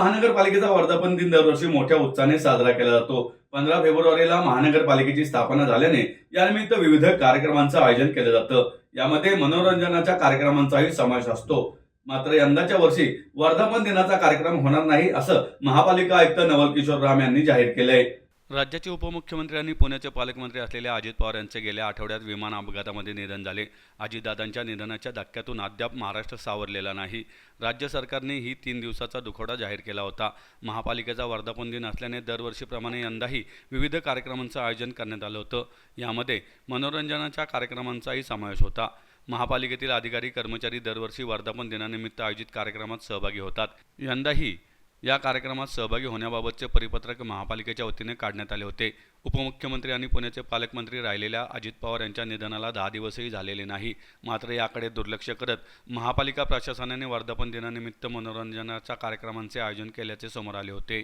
महानगरपालिकेचा वर्धापन दिन दरवर्षी मोठ्या उत्साहाने साजरा केला जातो। 15 फेब्रुवारीला महानगरपालिकेची स्थापना झाल्याने यानिमित्त विविध कार्यक्रमांचं आयोजन केलं जातं। यामध्ये मनोरंजनाच्या कार्यक्रमांचाही समावेश असतो। मात्र यंदाच्या वर्षी वर्धापन दिनाचा कार्यक्रम होणार नाही असं महापालिका आयुक्त नवल किशोर राम यांनी जाहीर केलंय। राज्याचे उपमुख्यमंत्री आणि पुण्याचे पालकमंत्री असलेले अजित पवार यांचे गेल्या आठवड्यात विमान अपघातामध्ये निधन झाले। अजितदादांच्या निधनाच्या धक्क्यातून अद्याप महाराष्ट्र सावरलेला नाही। राज्य सरकारने ही 3 दिवसाचा दुखवटा जाहीर केला होता। महापालिकेचा वर्धापन दिन असल्याने दरवर्षीप्रमाणे यंदाही विविध कार्यक्रमांचं आयोजन करण्यात आलं होतं। यामध्ये मनोरंजनाच्या कार्यक्रमांचाही समावेश होता। महापालिकेतील अधिकारी कर्मचारी दरवर्षी वर्धापन दिनानिमित्त आयोजित कार्यक्रमात सहभागी होतात। यंदाही या कार्यक्रमात सहभागी होण्याबाबतचे परिपत्रक महापालिकेच्या वतीने काढण्यात आले होते। उपमुख्यमंत्री आणि पुण्याचे पालकमंत्री राहिलेल्या अजित पवार यांच्या निधनाला 10 दिवसही झालेले नाही। मात्र याकडे दुर्लक्ष करत महापालिका प्रशासनाने वर्धापन दिनानिमित्त मनोरंजनाच्या कार्यक्रमांचे आयोजन केल्याचे समोर आले होते।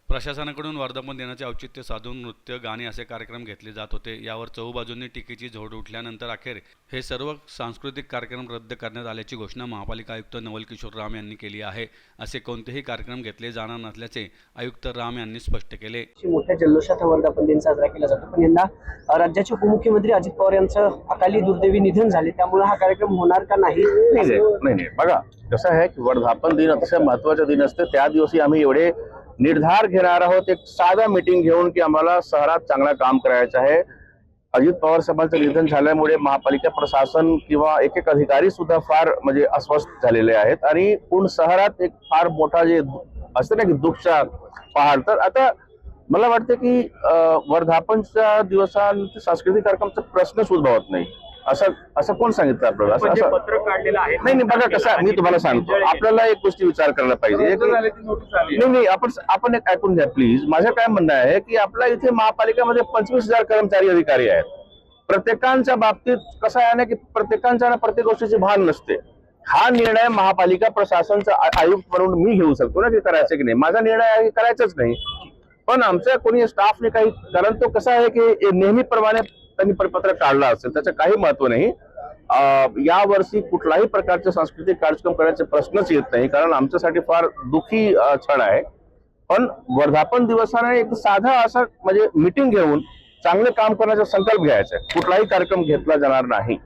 प्रशासनाकडून वर्धापन दिनाचे औचित्य साधून नृत्य, गाणी असे कार्यक्रम घेतले जात होते। यावर चहूबाजूंनी टीकेची झोड उठल्यानंतर अखेर हे सर्व सांस्कृतिक कार्यक्रम रद्द करण्यात आल्याची घोषणा महापालिका आयुक्त नवल किशोर राम यांनी केली आहे। असे कोणतेही कार्यक्रम घेतले जाणार नसल्याचे आयुक्त राम यांनी स्पष्ट केले। मोठ्या जल्लोषात वर्धापन दिन साजरा केला जातो, पण यंदा राज्याचे उपमुख्यमंत्री अजित पवार यांचं अकाली दुर्दैवी निधन झाले, त्यामुळे हा कार्यक्रम होणार का नाही? नाही बघा, कसं आहे की वर्धापन दिन अतिशय महत्त्वाचा दिन असते। त्या दिवशी आम्ही एवढे निर्धार घेणार आहोत, एक साधा मीटिंग घेऊन की आम्हाला शहरात चांगला काम करायचं आहे। अजित पवार साहेबांचं निधन झाल्यामुळे महापालिका प्रशासन किंवा एक अधिकारी सुद्धा फार म्हणजे अस्वस्थ झालेले आहेत आणि पूर्ण शहरात एक फार मोठा जे असतं ना की दुःखचा पहाड। तर आता मला वाटतं की वर्धापनच्या दिवसांत सांस्कृतिक कार्यक्रमाचा प्रश्नच उद्भवत नाही। असं कोण सांगितलं आपल्याला? असं पत्र काढलेलं आहे? नाही बघा, कसं मी तुम्हाला सांगतो, आपल्याला एक गोष्टी विचार करायला पाहिजे। नाही आपण एक ऐकून घ्या प्लीज। माझं काय म्हणणं आहे की आपल्या इथे महापालिकेमध्ये 25,000 कर्मचारी अधिकारी आहेत। प्रत्येकांच्या बाबतीत कसं आहे ना की प्रत्येकांच्या प्रत्येक गोष्टीची भान नसते। हा निर्णय महापालिका प्रशासनचा आयुक्त म्हणून मी घेऊ शकतो ना की करायचं की नाही, माझा निर्णय आहे करायचंच नाही। पण आमच्या कोणी स्टाफने काही, कारण तो कसा आहे की नेहमीप्रमाणे त्यांनी परिपत्रक काढला असेल, त्याचं काही महत्व नाही। या वर्षी कुठलाही प्रकारचे सांस्कृतिक कार्यक्रम करायचे प्रश्नच येत नाही, कारण आमच्यासाठी फार दुःखी क्षण आहे। पण वर्धापन दिवसाने एक साधा असा म्हणजे मीटिंग घेऊन चांगले काम करण्याचा संकल्प घ्यायचा आहे। कुठलाही कार्यक्रम घेतला जाणार नाही।